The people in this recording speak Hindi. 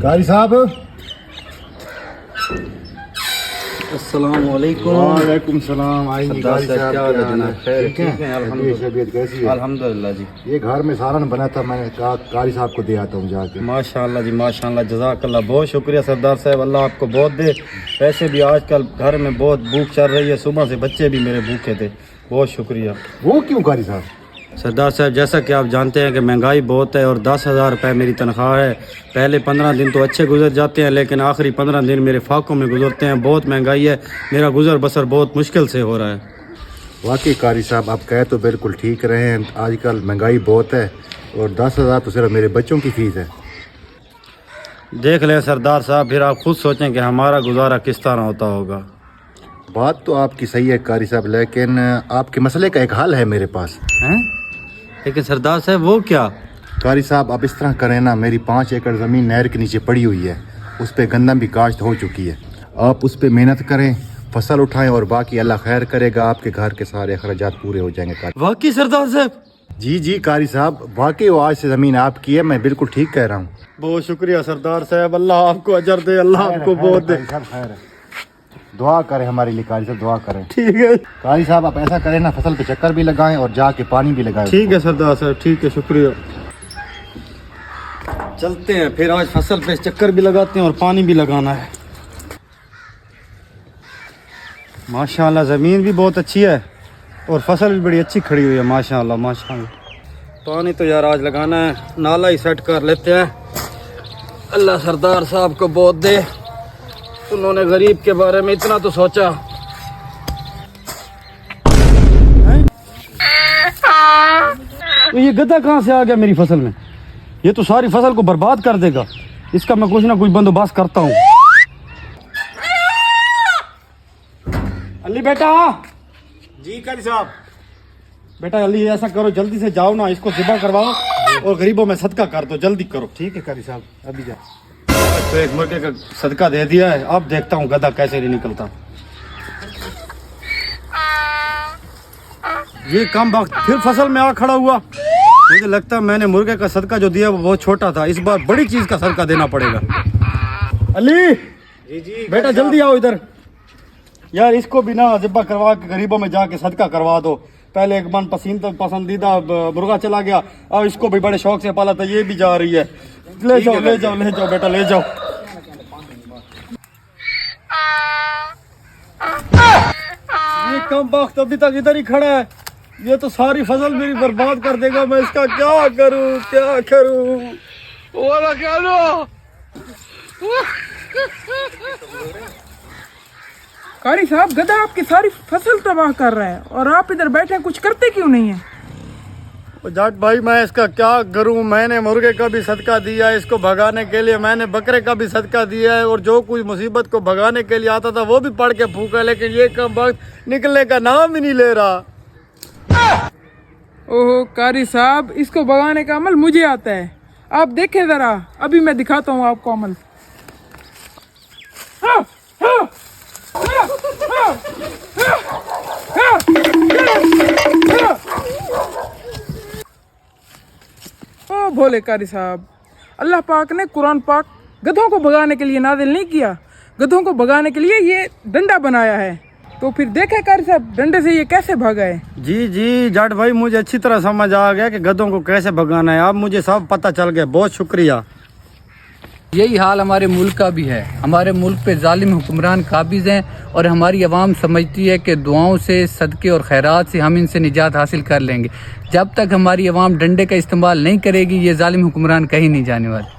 कारी साहब। अस्सलाम वालेकुम। वालेकुम सलाम। आइए कारी साहब, क्या हाल है जनाब? खैर ठीक है तबीयत कैसी है? अल्हम्दुलिल्लाह जी। ये घर में सालन बना था, मैंने कहा कारी साहब को दे आता हूँ जाके। माशाअल्लाह जी माशाअल्लाह, जज़ाकल्लाह, बहुत शुक्रिया सरदार साहब, अल्लाह आपको बहुत दे। वैसे भी आजकल घर में बहुत भूख चल रही है, सुबह से बच्चे भी मेरे भूखे थे, बहुत शुक्रिया। वो क्यों कारी साहब? सरदार साहब जैसा कि आप जानते हैं कि महंगाई बहुत है और 10,000 रुपये मेरी तनख्वाह है। पहले 15 दिन तो अच्छे गुजर जाते हैं, लेकिन आखिरी 15 दिन मेरे फाकों में गुजरते हैं। बहुत महंगाई है, मेरा गुजर बसर बहुत मुश्किल से हो रहा है। वाकई कारी साहब, आप कहे तो बिल्कुल ठीक रहे हैं। आजकल महंगाई बहुत है और 10,000 तो सिर्फ मेरे बच्चों की फीस है। देख लें सरदार साहब, फिर आप खुद सोचें कि हमारा गुजारा किस तरह होता होगा। बात तो आपकी सही है कारी साहब, लेकिन आपके मसले का एक हल है मेरे पास। हैं? लेकिन सरदार साहब वो क्या? कारी साहब, आप इस तरह करें ना, मेरी 5 एकड़ ज़मीन नहर के नीचे पड़ी हुई है, उस पर गंदम भी काश्त हो चुकी है। आप उस पर मेहनत करें, फसल उठाएं और बाकी अल्लाह खैर करेगा, आपके घर के सारे अखराजात पूरे हो जाएंगे। वाकई सरदार साहब? जी कारी साहब, वाकई वो आज से ज़मीन आपकी है, मैं बिल्कुल ठीक कह रहा हूँ। बहुत शुक्रिया सरदार साहब, अल्लाह आपको अजर दे, अल्लाह आपको बहुत दे। दुआ करें हमारे लिए कारी साहब, दुआ करें। ठीक है कारी साहब, आप ऐसा करें ना, फसल पे चक्कर भी लगाएं और जाके पानी भी लगाएं। ठीक है सरदार साहब, ठीक है, शुक्रिया। चलते हैं फिर, आज फसल पे चक्कर भी लगाते हैं और पानी भी लगाना है। माशाल्लाह ज़मीन भी बहुत अच्छी है और फसल भी बड़ी अच्छी खड़ी हुई है, माशाल्लाह माशाल्लाह। पानी तो यार आज लगाना है, नाला ही सेट कर लेते हैं। अल्लाह सरदार साहब को बहुत दे, उन्होंने गरीब के बारे में इतना तो सोचा। तो ये गधा कहाँ से आ गया मेरी फसल में? ये तो सारी फसल को बर्बाद कर देगा। इसका मैं कुछ ना कुछ बंदोबस्त करता हूँ। अली बेटा। जी कारी साहब। बेटा अली, ऐसा करो, जल्दी से जाओ ना, इसको ज़िबा करवाओ और गरीबों में सदका कर दो, जल्दी करो। ठीक है कारी साहब, अभी जा। तो एक मुर्गे का सदका दे दिया है, अब देखता हूँ गधा कैसे नहीं निकलता। ये कम वक्त फिर फसल में आ खड़ा हुआ। मुझे लगता है मैंने मुर्गे का सदका जो दिया वो बहुत छोटा था, इस बार बड़ी चीज का सदका देना पड़ेगा। अली जी बेटा जल्दी आओ इधर। यार इसको भी ना ज़िबा करवा के गरीबों में जाके सदका करवा दो। पहले एक मन पसंदीदा मुर्गा चला गया, अब इसको भी बड़े शौक से पाला था, ये भी जा रही है। ले जाओ ले जाओ ले जाओ बेटा, ले जाओ। ये कम वक्त अभी तक इधर ही खड़ा है, ये तो सारी फसल मेरी बर्बाद कर देगा। मैं इसका क्या करूं क्या करूं? वाला क्या लो? कारी साहब, गधा आपकी सारी फसल तबाह कर रहा है और आप इधर बैठे कुछ करते क्यों नहीं है? जाट भाई, मैं इसका क्या करूं? मैंने मुर्गे का भी सदका दिया है इसको भगाने के लिए, मैंने बकरे का भी सदका दिया है और जो कुछ मुसीबत को भगाने के लिए आता था वो भी पढ़ के फूका, लेकिन ये कम वक्त निकलने का नाम ही नहीं ले रहा। ओहो कारी साहब, इसको भगाने का अमल मुझे आता है, आप देखें जरा, अभी मैं दिखाता हूँ आपको अमल। ओ भोले कारी साहब, अल्लाह पाक ने कुरान पाक गधों को भगाने के लिए नाजिल नहीं किया, गधों को भगाने के लिए ये डंडा बनाया है। तो फिर देखे कारी साहब, डंडे से ये कैसे भागा है। जी जी जाट भाई, मुझे अच्छी तरह समझ आ गया कि गधों को कैसे भगाना है, अब मुझे सब पता चल गया, बहुत शुक्रिया। यही हाल हमारे मुल्क का भी है। हमारे मुल्क पे जालिम हुक्मरान काबिज हैं और हमारी आवाम समझती है कि दुआओं से, सदक़े और खैरात से हम इनसे निजात हासिल कर लेंगे। जब तक हमारी आवाम डंडे का इस्तेमाल नहीं करेगी, ये जालिम हुक्मरान कहीं नहीं जाने वाले।